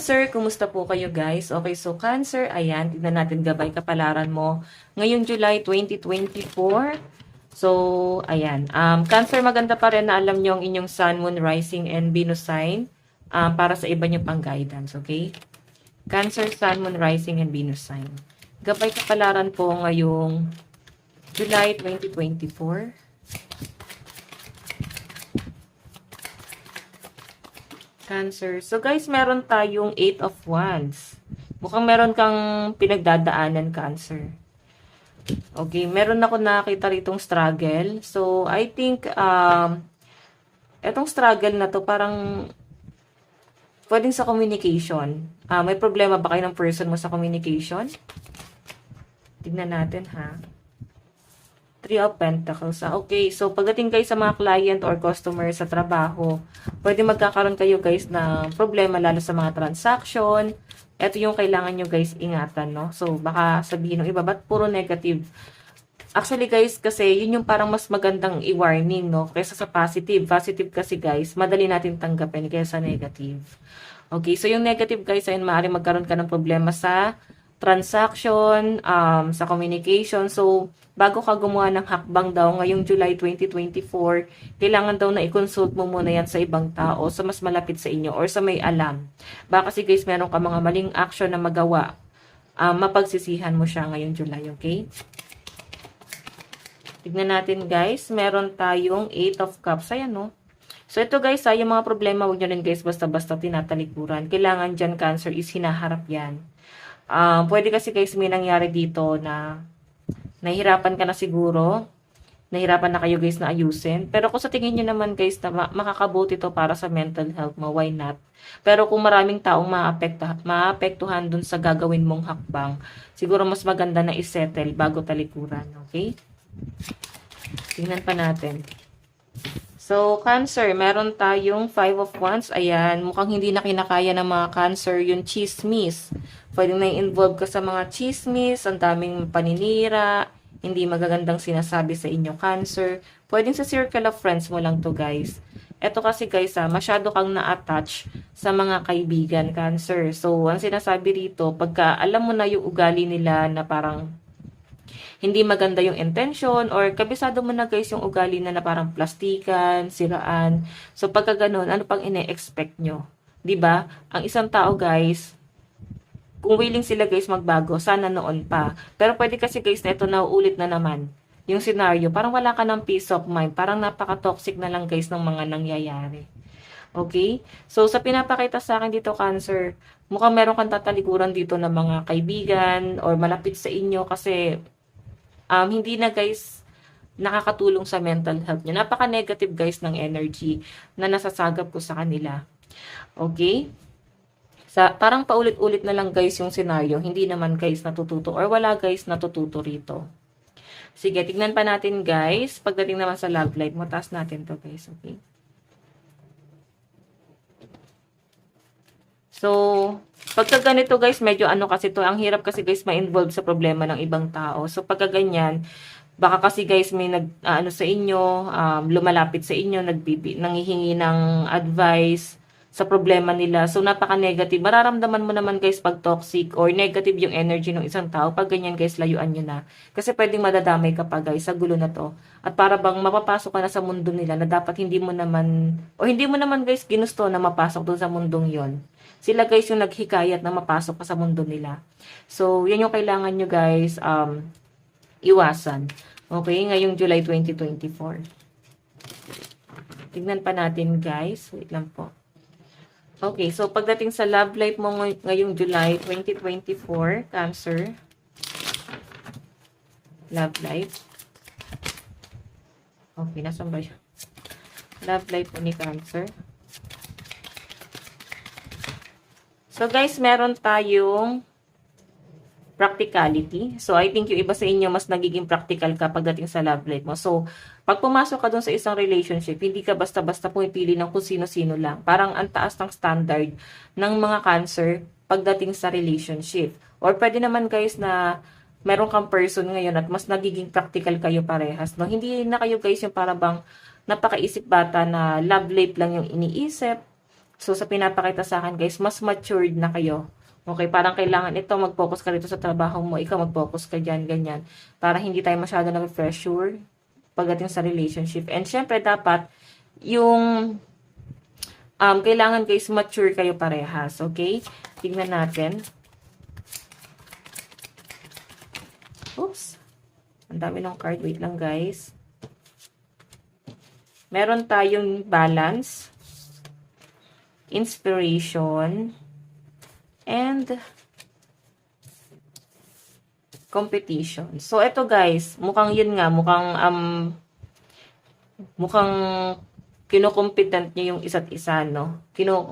Cancer, kumusta po kayo guys? Okay, so Cancer, ayan, tignan natin gabay kapalaran mo ngayong July 2024. So, ayan, Cancer, maganda pa rin na alam nyo ang inyong Sun, Moon, Rising, and Venus sign para sa iba nyo pang guidance, okay? Cancer, Sun, Moon, Rising, and Venus sign. Gabay kapalaran po ngayong July 2024. Cancer. So guys, meron tayong 8 of Wands. Mukhang meron kang pinagdadaanan, Cancer. Okay, meron ako nakita ritong struggle. So, I think, etong struggle na to, parang, pwedeng sa communication. May problema ba kayo ng person mo sa communication? Tignan natin, ha? Three of Pentacles. Okay, so pagdating kayo sa mga client or customer sa trabaho, pwede magkakaroon kayo guys ng problema lalo sa mga transaction. Ito yung kailangan nyo guys ingatan, no? So, baka sabihin ng iba, ba't puro negative? Actually guys, kasi yun yung parang mas magandang i-warning, no? Kaysa sa positive. Positive kasi guys, madali natin tanggapin kaysa sa negative. Okay, so yung negative guys, ayun, maaaring magkaroon ka ng problema sa transaction, sa communication. So, bago ka gumawa ng hakbang daw ngayong July 2024, kailangan daw na i-consult mo muna yan sa ibang tao, sa mas malapit sa inyo, or sa may alam. Baka kasi guys, meron ka mga maling action na magawa. Mapagsisihan mo siya ngayong July, okay? Tignan natin guys, meron tayong 8 of Cups. Ayan, no? So, ito guys, yung mga problema, huwag nyo rin guys basta-basta tinatalikuran. Kailangan dyan, Cancer, is hinaharap yan. Pwede kasi guys may nangyari dito na nahihirapan ka na siguro. Nahihirapan na kayo guys na ayusin. Pero kung sa tingin nyo naman guys na makakabuti to para sa mental health mo, why not? Pero kung maraming taong maapektuhan dun sa gagawin mong hakbang, siguro mas maganda na isettle bago talikuran. Okay? Tingnan pa natin. So, Cancer, meron tayong 5 of Wands. Ayan, mukhang hindi na kinakaya ng mga Cancer yung chismis. Pwedeng na i-involve ka sa mga chismis, ang daming paninira, hindi magagandang sinasabi sa inyo, Cancer. Pwedeng sa circle of friends mo lang to, guys. Eto kasi, guys, masyado kang na-attach sa mga kaibigan, Cancer. So, ang sinasabi rito, pagka alam mo na yung ugali nila na parang hindi maganda yung intention, or kabisado mo na guys yung ugali na parang plastikan, siraan. So pagka ganun, ano pang ine-expect nyo? 'Di ba? Ang isang tao guys, kung willing sila guys magbago, sana noon pa. Pero pwede kasi guys na ito nauulit na naman yung scenario. Parang wala ka ng peace of mind. Parang napaka-toxic na lang guys ng mga nangyayari. Okay? So, sa pinapakita sa akin dito, Cancer, mukhang meron kang tatalikuran dito ng mga kaibigan or malapit sa inyo kasi hindi na guys nakakatulong sa mental health nyo. Napaka-negative guys ng energy na nasasagap ko sa kanila. Okay? Parang paulit-ulit na lang guys yung scenario. Hindi naman guys natututo or wala guys natututo rito. Sige, tignan pa natin guys. Pagdating naman sa love life mo, taas natin to guys. Okay? So, pagka ganito guys, medyo ano kasi to, ang hirap kasi guys ma-involve sa problema ng ibang tao. So, pagka ganyan, baka kasi guys may ano sa inyo, lumalapit sa inyo, nanghihingi ng advice sa problema nila. So, napaka-negative. Mararamdaman mo naman guys pag toxic or negative yung energy ng isang tao. Pag ganyan guys, layuan nyo na. Kasi pwedeng madadamay ka pa guys sa gulo na to. At para bang mapapasok ka na sa mundo nila na dapat hindi mo naman, o hindi mo naman guys ginusto na mapasok doon sa mundong yon. Sila guys yung naghikayat na mapasok ka sa mundo nila. So, yan yung kailangan nyo guys iwasan. Okay, ngayong July 2024. Tignan pa natin guys. Wait lang po. Okay, so pagdating sa love life mo ngayong July 2024, Cancer. Love life. Okay, nasan ba yun? Love life mo ni Cancer. So guys, meron tayong practicality. So I think yung iba sa inyo mas nagiging practical ka pagdating sa love life mo. So pag pumasok ka dun sa isang relationship, hindi ka basta-basta pumipili ng kung sino-sino lang. Parang ang taas ng standard ng mga Cancer pagdating sa relationship. Or pwede naman guys na meron kang person ngayon at mas nagiging practical kayo parehas. No? Hindi na kayo guys yung parang bang napakaisip bata na love life lang yung iniisip. So, sa pinapakita sa akin, guys, mas matured na kayo. Okay, parang kailangan ito, mag-focus ka dito sa trabaho mo, ikaw mag-focus ka dyan, ganyan. Para hindi tayo masyado na-pressure pagdating sa relationship. And syempre, dapat, yung, kailangan guys, mature kayo parehas, okay? Tingnan natin. Oops. Ang dami ng card. Wait lang, guys. Meron tayong balance, inspiration, and competition. So, ito guys, mukhang yun nga, mukhang kinukompetent nyo yung isa't isa, no?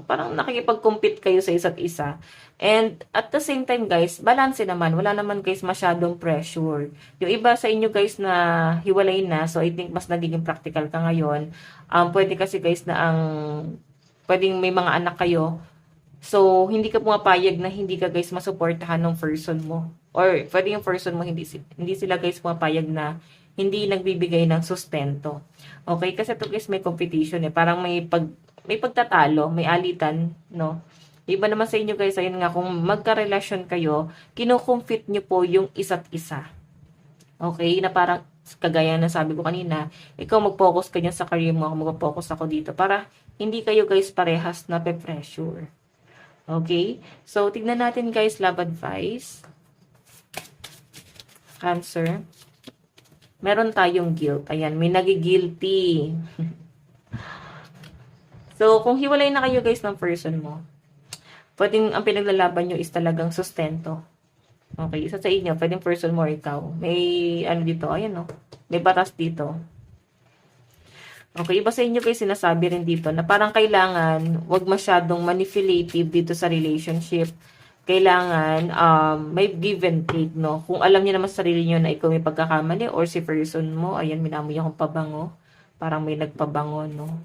Parang nakikipag-compete kayo sa isa't isa. And at the same time, guys, balance naman. Wala naman, guys, masyadong pressure. Yung iba sa inyo, guys, na hiwalay na, so I think mas nagiging practical ka ngayon. Pwede kasi, guys, na pwedeng may mga anak kayo. So, hindi ka pumapayag na hindi ka, guys, masuportahan ng person mo. Or, pwede yung person mo, hindi sila, guys, pumapayag na hindi nagbibigay ng sustento. Okay? Kasi ito, guys, may competition eh. Parang may pagtatalo, may alitan, no? Iba naman sa inyo, guys, ayun nga, kung magka-relasyon kayo, kinukumpit nyo po yung isa't isa. Okay? Na parang, kagaya na sabi ko kanina, ikaw mag-focus ka dyan sa career mo, ako mag-focus ako dito. Para hindi kayo, guys, parehas na pe-pressure. Okay? So, tignan natin, guys, love advice. Cancer. Meron tayong guilt. Ayan, may nagigilty. So, kung hiwalay na kayo, guys, ng person mo, pwedeng ang pinaglalaban nyo is talagang sustento. Okay, isa sa inyo, pwedeng person mo or ikaw. May, ano dito, ayan no, may batas dito. Okay, iba sa inyo, guys, sinasabi rin dito na parang kailangan wag masyadong manipulative dito sa relationship. Kailangan may give and take, no? Kung alam niyo naman sa sarili niyo na ikaw may pagkakamali or si person mo, ayan, minamoy akong pabango. Parang may nagpabango, no?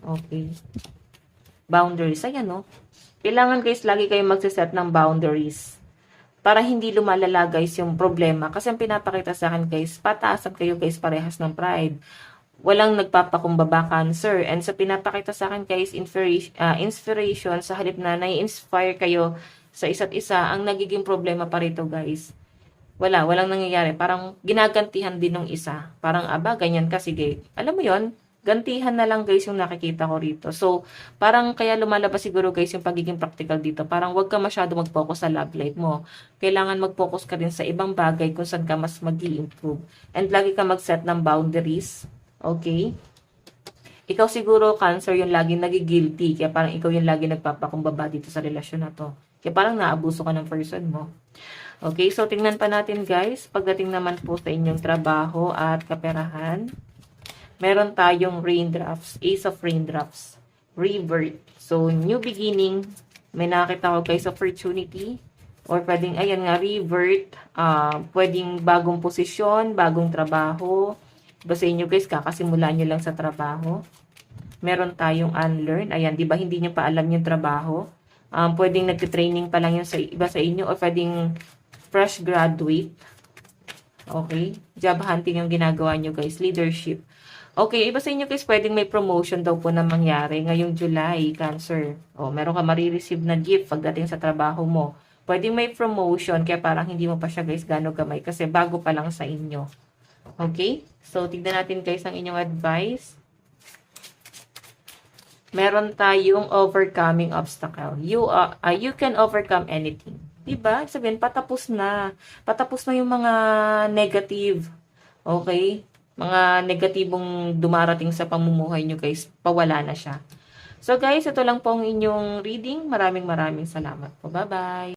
Okay. Boundaries, ayan, no? Kailangan, guys, lagi kayong magsiset ng boundaries para hindi lumalala, guys, yung problema. Kasi ang pinapakita sa akin, guys, pataasan kayo, guys, parehas ng pride. Walang nagpapakumbaba, Cancer. And sa pinapakita sa akin, guys, inspiration, sa halip na nai-inspire kayo sa isa't isa, ang nagiging problema pa rito, guys. Walang nangyayari. Parang ginagantihan din ng isa. Parang, aba, ganyan ka, sige. Alam mo yon, gantihan na lang, guys, yung nakikita ko rito. So, parang kaya lumalabas siguro, guys, yung pagiging practical dito. Parang wag ka masyado mag-focus sa love life mo. Kailangan mag-focus ka din sa ibang bagay kung saan ka mas mag-i-improve. And lagi ka mag-set ng boundaries. Okay? Ikaw siguro, Cancer, yung laging nagigilty. Kaya parang ikaw yung laging nagpapakumbaba dito sa relasyon na to. Kaya parang naabuso ka ng person mo. Okay? So, tingnan pa natin, guys. Pagdating naman po sa inyong trabaho at kaperahan, meron tayong raindrops. Ace of raindrops. Revert. So, new beginning. May nakakita ko, guys, opportunity. Or pwedeng, ayan nga, revert. Pwedeng bagong posisyon, bagong trabaho. Diba sa inyo, guys, kakasimula nyo lang sa trabaho. Meron tayong unlearn. Ayan, di ba hindi nyo pa alam yung trabaho? Pwedeng nag-training pa lang yun sa iba sa inyo. O pwedeng fresh graduate. Okay? Job hunting yung ginagawa nyo, guys. Leadership. Okay, iba sa inyo, guys, pwedeng may promotion daw po na mangyari ngayong July, Cancer. O, meron ka marireceive na gift pagdating sa trabaho mo. Pwedeng may promotion, kaya parang hindi mo pa siya, guys, gano'ng gamay kasi bago pa lang sa inyo. Okay? So, tignan natin, guys, ang inyong advice. Meron tayong overcoming obstacle. You can overcome anything. Diba? Sabihin, patapos na. Patapos na yung mga negative. Okay? Mga negatibong dumarating sa pamumuhay nyo, guys. Pawala na siya. So, guys, ito lang po ang inyong reading. Maraming salamat po. Bye-bye!